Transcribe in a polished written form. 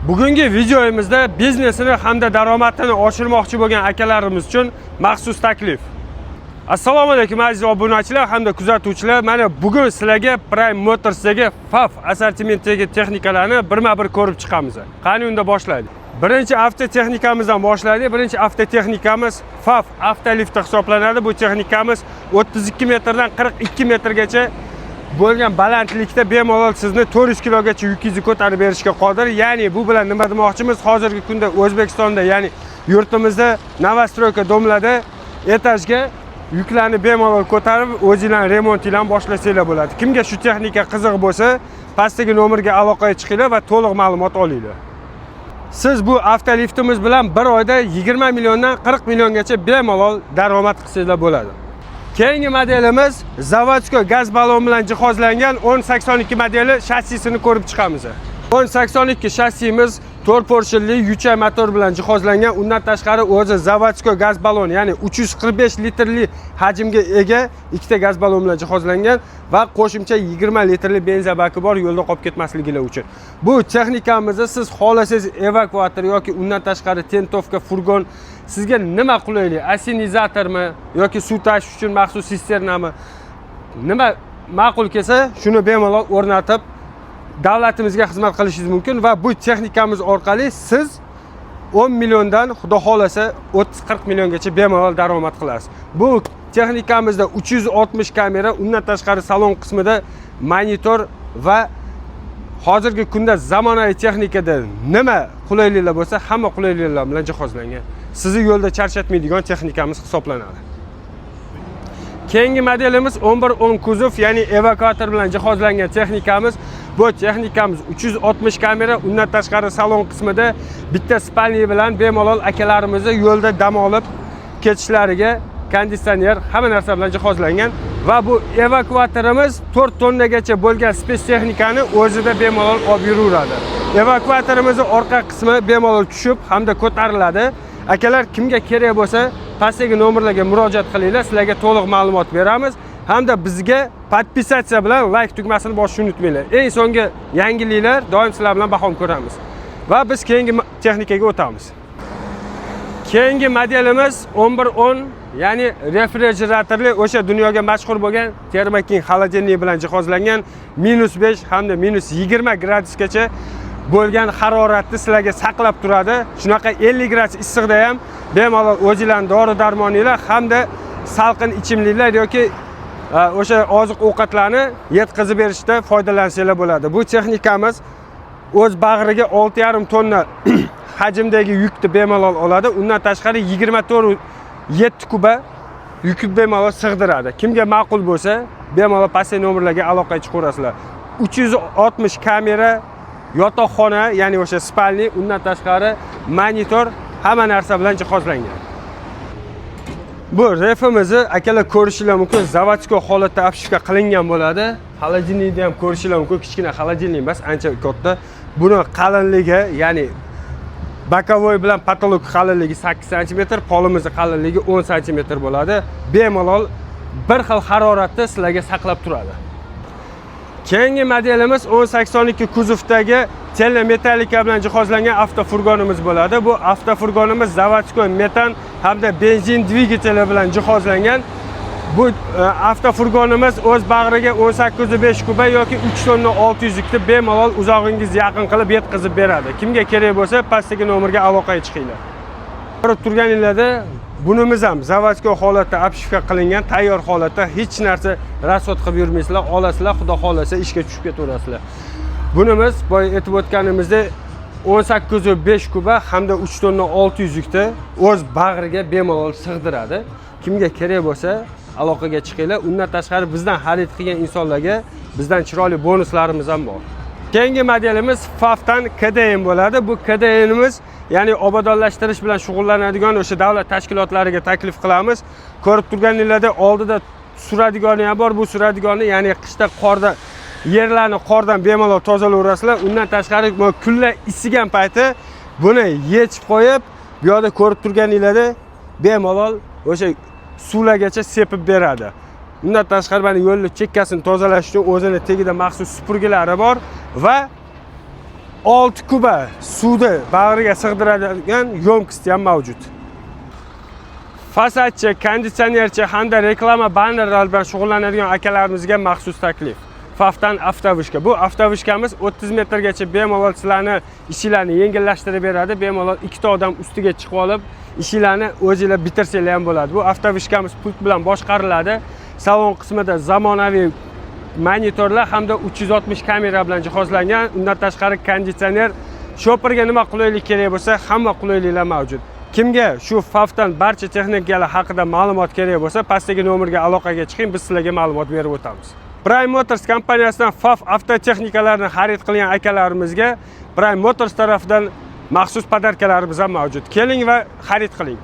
Bugungi videomizda biznesini hamda daromadini oshirmoqchi bo'lgan akalarimiz uchun maxsus taklif. Assalomu alaykum aziz obunachilar hamda kuzatuvchilar. Mana bugun sizlarga Prime Motors'dagi FAF assortimentidagi texnikalarni birma-bir ko'rib chiqamiz. Qani unda boshlaylik. Birinchi avtotexnikamizdan boshlaylik. Birinchi avtotexnikamiz FAF avtolift hisoblanadi. Bu texnikamiz 32 metrdan 42 metrgacha bo'lgan balandlikda bemalol sizni 400 kilogacha yukingizni ko'tarib berishga qodir. Ya'ni bu bilan nima demoqchimiz? Hozirgi kunda O'zbekistonda, ya'ni yurtimizda Novostroyka domlarda etajga yuklarni bemalol ko'tarib, o'zingizlarning remontinglarni boshlasanglar bo'ladi. Kimga shu texnika qiziq bo'lsa, pastdagi nomerga aloqaga chiqinglar va to'liq ma'lumot olinglar. Siz bu avtoliftimiz bilan bir oyda 20 milliondan 40 milliongacha bemalol daromad qilsanglar bo'ladi. Keyingi modelimiz zavodskoy gaz ballon bilan jihozlangan 1082 modeli shassisini ko'rib chiqamiz. 1082 shassimiz 4 porshinli yucha motor bilan jihozlangan. Undan tashqari o'zi zavodskoy gaz ballon, ya'ni 345 litrli hajmga ega ikkita gaz ballon bilan jihozlangan va qo'shimcha 20 litrli benzin baki bor, yo'lda qolib ketmasligilar uchun. Bu texnikamizni siz xohlasangiz evakuator yoki undan tashqari tentovka, furgon, sizga nima qulaylik? Asinizatormi yoki suv tashish uchun maxsus sisternami? Nima ma'qul kelsa, shuni bemalol o'rnatib davlatimizga xizmat qilishingiz mumkin va bu texnikamiz orqali siz 10 milliondan xudo xolasa 30-40 milliongacha bemalol daromad qilasiz. Bu texnikamizda 360 kamera, undan tashqari salon qismida monitor va hozirgi kunda zamonaviy texnikada nima qulayliklar bo'lsa, hamma qulayliklar bilan jihozlangan. Sizni yo'lda charchatmaydigan texnikamiz hisoblanadi. Keyingi modelimiz 1110 kuzov, ya'ni evakuator bilan jihozlangan texnikamiz. Bu texnikamiz 360 kamera, undan tashqari salon qismida bitta spalni bilan bemalol akalarimizni yo'lda dam olib ketishlariga konditsioner, hamma narsa bilan jihozlangan va bu evakuatorimiz 4 tonnagacha bo'lgan spes texnikani o'zida bemalol olib yuraveradi. Evakuatorimizning orqa qismi bemalol tushib hamda ko'tariladi. Akalar, kimga kerak bo'lsa, pastdagi nomerlarga murojaat qilinglar, sizlarga to'liq ma'lumot beramiz. Hamda bizga podpisatsiya bilan like tugmasini bosishni unutmanglar. Eng so'nggi yangiliklar doim sizlar bilan bahom ko'ramiz. Va biz keyingi texnikaga o'tamiz. Keyingi modelimiz 1110, ya'ni refrigeratorli, o'sha dunyoga mashhur bo'lgan Thermoking xolodilnik bilan jihozlangan, -5 hamda -20 gradusgacha bo'lgan haroratni sizlarga saqlab turadi. Shunaqa 50 gradus issiqda ham bemalol o'zingizlarning dori-darmoninglar hamda salqin ichimliklar yoki o'sha oziq-ovqatlarni yetkazib berishda foydalansanglar bo'ladi. Bu texnikamiz o'z bag'riga 6,5 tonna hajmdagi yukni bemalol oladi. Undan tashqari 24,7 kuba yukni bemalol sig'diradi. Kimga ma'qul bo'lsa, bemalol pastdagi nomerlarga aloqaga chiqaverasizlar. 360 kamera, yotoqxona, ya'ni o'sha spalni, undan tashqari monitor, hamma narsa bilan jihozlangan. Bu refimizni akalar ko'rishinglar mumkin, zavodskoy holatda obshivka qilingan bo'ladi. Xolodilnikni ham ko'rishinglar mumkin, kichkina xolodilnik emas, ancha katta. Buni qalinligi, ya'ni bokovoy bilan patolog qalinligi 8 sm, polimizni qalinligi 10 sm bo'ladi. Bemalol bir xil haroratda sizlarga saqlab turadi. Keyingi modelimiz 1082 kuzovdagi telemetallika bilan jihozlangan avtofurgonimiz bo'ladi. Bu avtofurgonimiz zavodskoy metan hamda benzin dvigateli bilan jihozlangan. Bu avtofurgonimiz o'z bag'riga 18,5 kuba yoki 3 tonna 600 likni bemalol uzog'ingizni yaqin qilib yetkazib beradi. Kimga kerak bo'lsa, pastdagi nomerga aloqaga chiqinglar. Ko'rib turganinglarda, bunimiz ham zavodskoy holatda obshivka qilingan, tayyor holatda, hech narsa rasvod qilib yurmaysizlar, olasizlar, xudo xolasa ishga tushib ketaverasizlar. Bunimiz boya aytib o'tganimizda 18,5 kuba hamda 3 tonna 600 likni o'z bag'riga bemalol sig'diradi. Kimga kerak bo'lsa, aloqaga chiqinglar. Undan tashqari bizdan xarid qilgan insonlarga bizdan chiroyli bonuslarimiz ham bor. Keyingi modelimiz FAFdan KDN bo'ladi. Bu KDNimiz, ya'ni obodonlashtirish bilan shug'ullanadigan o'sha davlat tashkilotlariga taklif qilamiz. Ko'rib turganinglarda oldida suradigoni ham bor. Bu suradigonni, ya'ni qishda qorda yerlarni qordan bemalol tozalayverasizlar. Undan tashqari kunlar isigan payti buni yechib qo'yib, bu yerda ko'rib turganinglarda bemalol o'sha suvlargacha sepib beradi. Undan tashqari mana yo'lni chekkasini tozalash uchun o'zini tegida maxsus supurgilari bor va 6 kuba suvni bag'riga sig'diradigan yo'mkist ham mavjud. Fasadchi, konditsionerchi hamda reklama bannerlari bilan shug'ullanadigan akalarimizga maxsus taklif. Fafdan avtovushka. Bu avtovushkamiz 30 metrgacha bemalol sizlarni ishinglarni yengillashtirib beradi. Bemalol ikkita odam ustiga chiqib olib, ishinglarni o'zingizlar bitirsanglar ham bo'ladi. Bu avtovushkamiz pult bilan boshqariladi. Salon qismida zamonaviy monitorlar hamda 360 kamera bilan jihozlangan. Undan tashqari konditsioner, shoferga nima qulaylik kerak bo'lsa, hamma qulayliklar mavjud. Kimga shu Fafdan barcha texnikalar haqida ma'lumot kerak bo'lsa, pastdagi nomerga aloqaga chiqing, biz sizlarga ma'lumot berib o'tamiz. Prime Motors kompaniyasidan Faf avtotexnikalarni xarid qilgan akalarimizga Prime Motors tarafidan maxsus podarkalarimiz ham mavjud. Keling va xarid qiling.